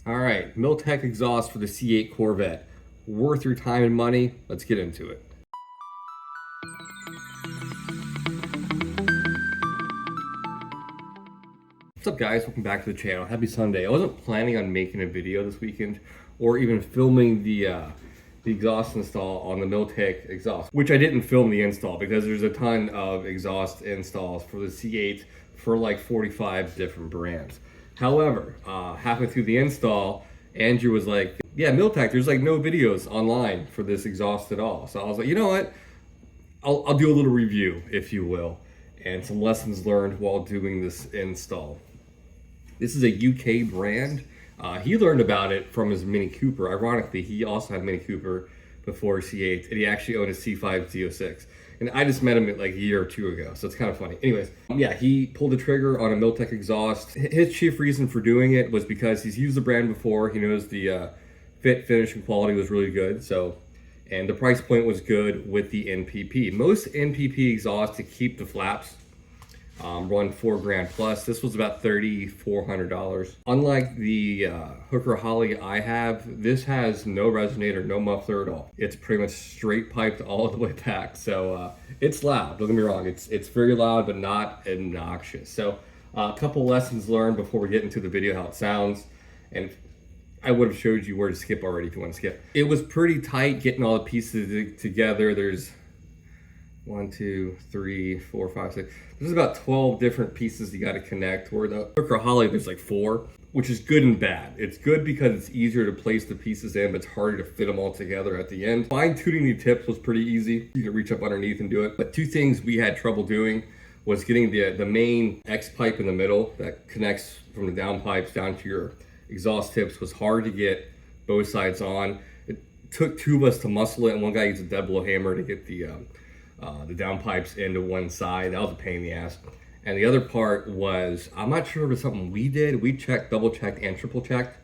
All right, Milltek exhaust for the C8 Corvette. Worth your time and money. Let's get into it. What's up guys, welcome back to the channel. Happy Sunday. I wasn't planning on making a video this weekend or even filming the exhaust install on the Milltek exhaust, which I didn't film the install because there's a ton of exhaust installs for the C8 for like 45 different brands. However, halfway through the install, Andrew was like, yeah, Milltek, there's like no videos online for this exhaust at all. So I was like, you know what? I'll do a little review, if you will, and some lessons learned while doing this install. This is a UK brand. He learned about it from his Mini Cooper. Ironically, he also had Mini Cooper before C8, and he actually owned a C5 Z06. And I just met him like a year or two ago, so it's kind of funny. Anyways, yeah, he pulled the trigger on a Milltek exhaust. His chief reason for doing it was because he's used the brand before. He knows the fit, finish, and quality was really good. So, and the price point was good with the NPP. Most NPP exhausts to keep the flaps run $4 grand plus. This was about $3,400. Unlike the Hooker Holly I have, this has no resonator, no muffler at all. It's pretty much straight piped all the way back. So it's loud, don't get me wrong. It's very loud, but not obnoxious. So a couple lessons learned before we get into the video, how it sounds. And I would have showed you where to skip already if you want to skip. It was pretty tight getting all the pieces together. There's 1, 2, 3, 4, 5, 6. There's about 12 different pieces you got to connect. Where the Hooker Holly, there's like 4, which is good and bad. It's good because it's easier to place the pieces in, but it's harder to fit them all together at the end. Fine tuning the tips was pretty easy. You can reach up underneath and do it. But two things we had trouble doing was getting the main X pipe in the middle that connects from the down pipes down to your exhaust tips was hard to get both sides on. It took 2 of us to muscle it, and one guy used a dead blow hammer to get the down pipes into one side. That was a pain in the ass. And the other part was, I'm not sure if it was something we did. We checked, double checked, and triple checked,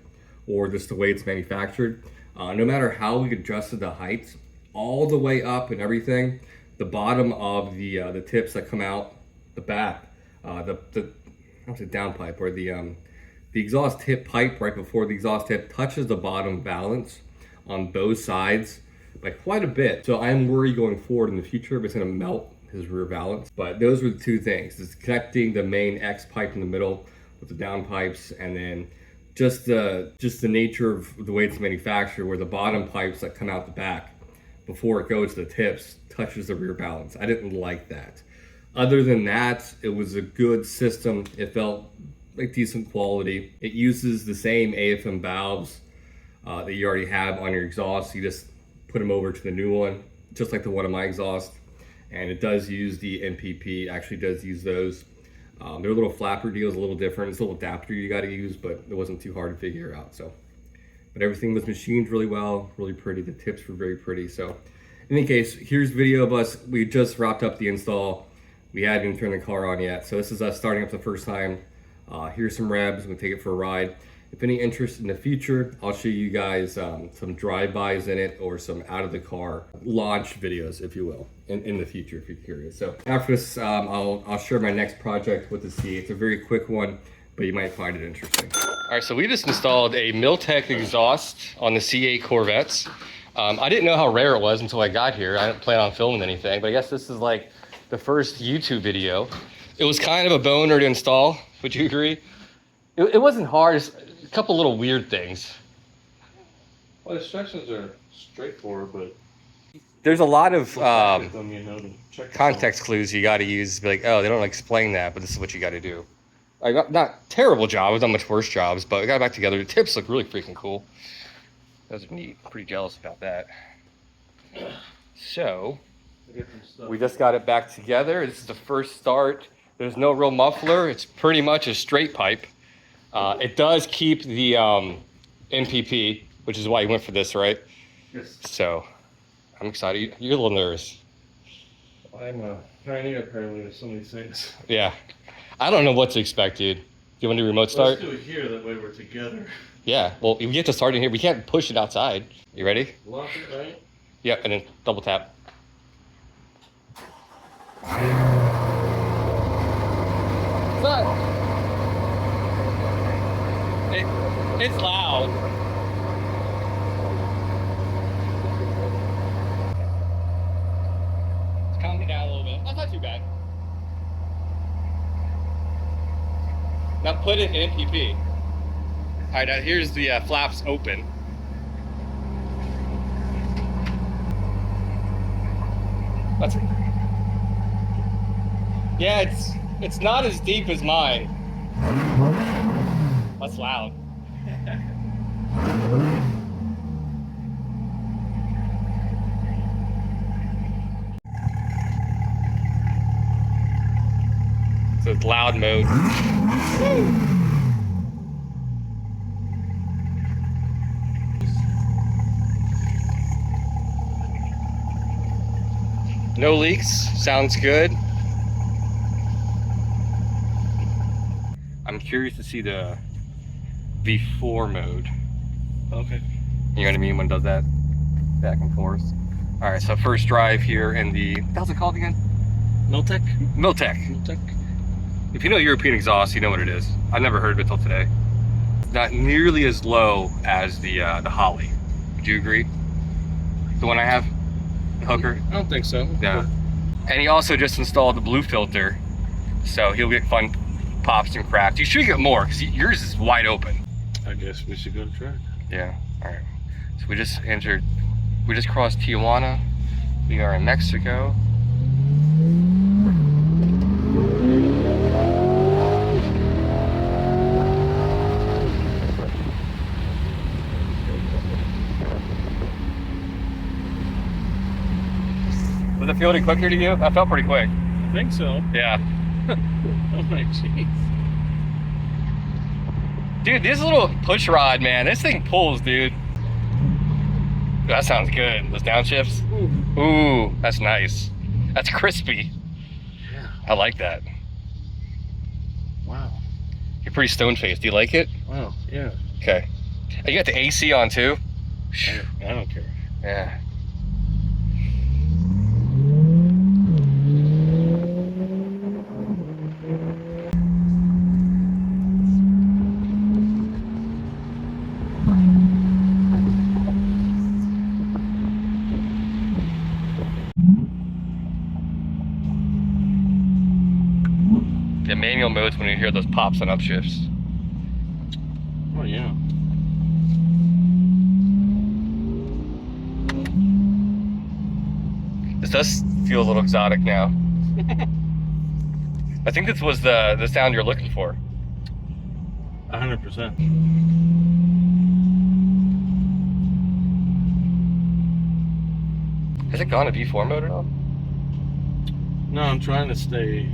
or just the way it's manufactured. No matter how we adjusted the heights, all the way up and everything, the bottom of the tips that come out the back, I don't say down pipe, or the exhaust tip pipe right before the exhaust tip touches the bottom valance on both sides by quite a bit. So I'm worried going forward in the future if it's gonna melt his rear valance. But those were the two things. It's connecting the main X pipe in the middle with the down pipes, and then just the nature of the way it's manufactured, where the bottom pipes that come out the back before it goes to the tips touches the rear balance. I didn't like that. Other than that, it was a good system. It felt like decent quality. It uses the same AFM valves that you already have on your exhaust. You just put them over to the new one, just like the one on my exhaust. And it does use the NPP, actually does use those. Their little flapper deal is a little different. It's a little adapter you gotta use, but it wasn't too hard to figure out. So, but everything was machined really well, really pretty. The tips were very pretty. So in any case, here's a video of us. We just wrapped up the install. We hadn't even turned the car on yet. So this is us starting up the first time. Here's some revs, we'll take it for a ride. If any interest in the future, I'll show you guys some drive-bys in it, or some out of the car launch videos, if you will, in the future if you're curious. So after this, I'll share my next project with the C8. It's a very quick one, but you might find it interesting. All right, so we just installed a Milltek exhaust on the C8 Corvettes. I didn't know how rare it was until I got here. I didn't plan on filming anything, but I guess this is like the first YouTube video. It was kind of a boner to install, would you agree? It wasn't hard, just a couple little weird things. Well, the instructions are straightforward, but there's a lot of them, you know, context clues you got to use. Be like, oh, they don't explain that, but this is what you got to do. I got not terrible job. I've done much worse jobs, but we got it back together. The tips look really freaking cool. Those are neat. Pretty jealous about that. So we just got it back together. This is the first start. There's no real muffler. It's pretty much a straight pipe. It does keep the NPP, which is why you went for this, right? Yes. So I'm excited. You're a little nervous. I'm a pioneer apparently with some of these things. Yeah. I don't know what to expect, dude. Do you want to do remote start? Let's do it here, that way we're together. Yeah, well, we get to start in here. We can't push it outside. You ready? Lock it, right? Yep, and then double tap. But It's loud. It's calming down a little bit. That's not too bad. Now put it in MPP. All right, now here's the flaps open. That's it. Yeah, it's not as deep as mine. That's loud. So it's loud mode. No leaks, sounds good. I'm curious to see the V4 mode. Okay. You know what I mean when it does that back and forth. All right, so first drive here in the, how's it called again? Milltek? Milltek. Milltek. If you know European exhaust, you know what it is. I never heard of it till today. Not nearly as low as the Holly. Would you agree? The one I have, the hooker. I don't think so. Yeah. And he also just installed the blue filter, so he'll get fun pops and cracks. You should get more because yours is wide open. I guess we should go to track. Yeah. All right. So we just crossed Tijuana. We are in Mexico. Was it feeling quicker to you? That felt pretty quick. I think so. Yeah. Oh my jeez. Dude, this little push rod, man, this thing pulls, dude. That sounds good. Those downshifts. Ooh, that's nice. That's crispy. Yeah. I like that. Wow. You're pretty stone-faced. Do you like it? Wow. Yeah. Okay. And you got the AC on too? I don't care. Yeah. The manual mode's when you hear those pops and upshifts. Oh yeah. This does feel a little exotic now. I think this was the sound you're looking for. 100%. Has it gone to V4 mode at all? No, I'm trying to stay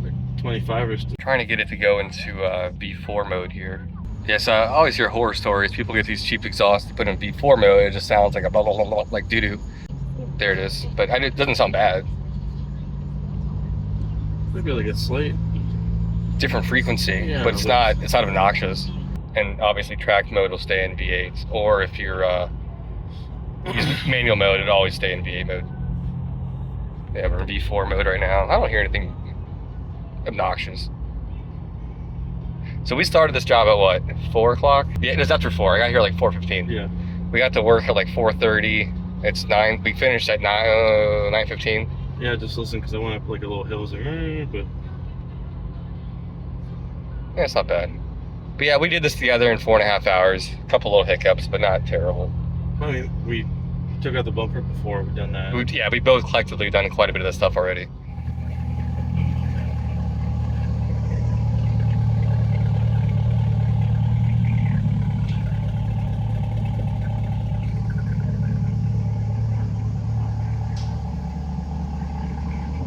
like 25 or so. Trying to get it to go into V4 mode here. Yes, I always hear horror stories. People get these cheap exhausts to put in V4 mode. It just sounds like a blah, blah, blah, blah, like doo-doo. There it is. But it doesn't sound bad. Maybe like a slate. Different frequency, Yeah, but it's not obnoxious. And obviously track mode will stay in V8. Or if you're using manual mode, it'll always stay in V8 mode. Yeah, we're in V4 mode right now. I don't hear anything obnoxious. So we started this job at what, 4 o'clock? Yeah, it was after 4. I got here like 4:15. Yeah. We got to work at like 4:30. It's 9. We finished at 9:15. Yeah, just listen because I went up like a little hills there, but Yeah, it's not bad. But yeah, we did this together in 4.5 hours. A couple little hiccups, but not terrible. I mean, we took out the bumper before we've done that. We both collectively done quite a bit of this stuff already.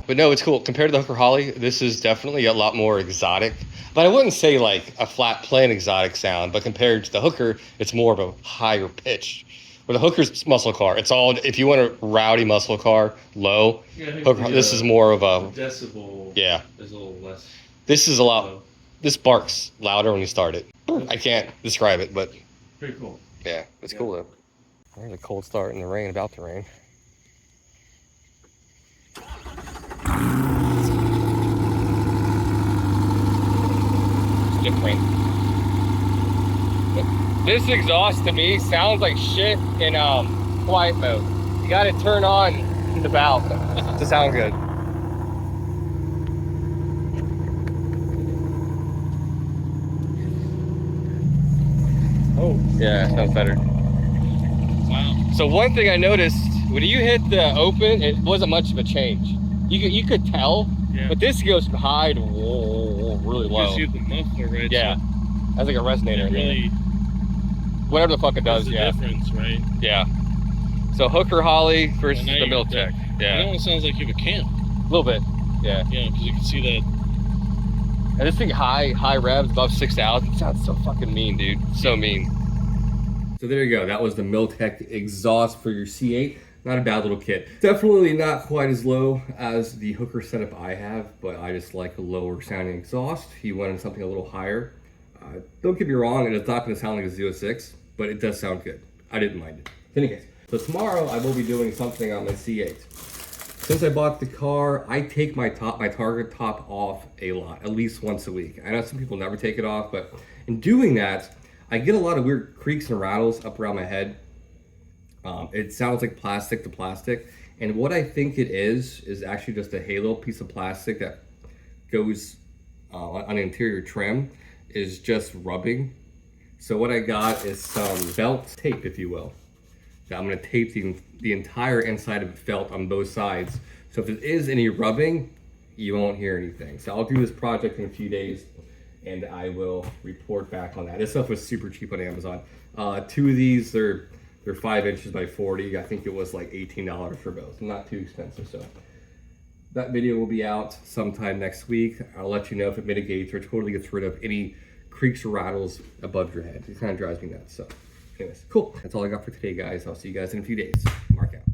But no, it's cool. Compared to the Hooker Holly, this is definitely a lot more exotic. But I wouldn't say like a flat, plain exotic sound, but compared to the Hooker, it's more of a higher pitch. Where the Hooker's muscle car, it's all, if you want a rowdy muscle car, low, Yeah, I think Hooker, this is more of a, decibel. yeah. Is a little less. This is a lot, low. this barks louder when you start it. I can't describe it, but Pretty cool. yeah, it's cool though. There's a cold start in the rain, about to rain. It's different. This exhaust to me sounds like shit in quiet mode. You gotta turn on the valve to sound good. Oh, yeah, sounds better. Wow. So one thing I noticed, when you hit the open, it wasn't much of a change. You could tell, Yeah. but this goes from high to really low. Just use the muffler, right? Yeah, So that's like a resonator. it really Whatever the fuck it does, the yeah. difference, right? Yeah. So Hooker Holly versus Well, the now you got Milltek. that. Yeah. It almost sounds like you have a camp. A little bit. Yeah. Yeah, because you can see that. And this thing high revs above 6,000 sounds so fucking mean, dude. So mean. So there you go. That was the Milltek exhaust for your C8. Not a bad little kit. Definitely not quite as low as the Hooker setup I have, but I just like a lower sounding exhaust. He wanted something a little higher. Don't get me wrong, it is not going to sound like a Z06, but it does sound good. I didn't mind it. In any case, so tomorrow I will be doing something on my C8. Since I bought the car, I take my target top off a lot, at least once a week. I know some people never take it off, but in doing that, I get a lot of weird creaks and rattles up around my head. It sounds like plastic to plastic. And what I think it is actually just a halo piece of plastic that goes on the interior trim is just rubbing. So what I got is some felt tape, if you will. That I'm gonna tape the entire inside of the felt on both sides. So if there is any rubbing, you won't hear anything. So I'll do this project in a few days and I will report back on that. This stuff was super cheap on Amazon. Two of these, they're 5 inches by 40. I think it was like $18 for both. Not too expensive. So that video will be out sometime next week. I'll let you know if it mitigates or totally gets rid of any creaks or rattles above your head. It kind of drives me nuts. So anyways, cool. That's all I got for today, guys. I'll see you guys in a few days. Mark out.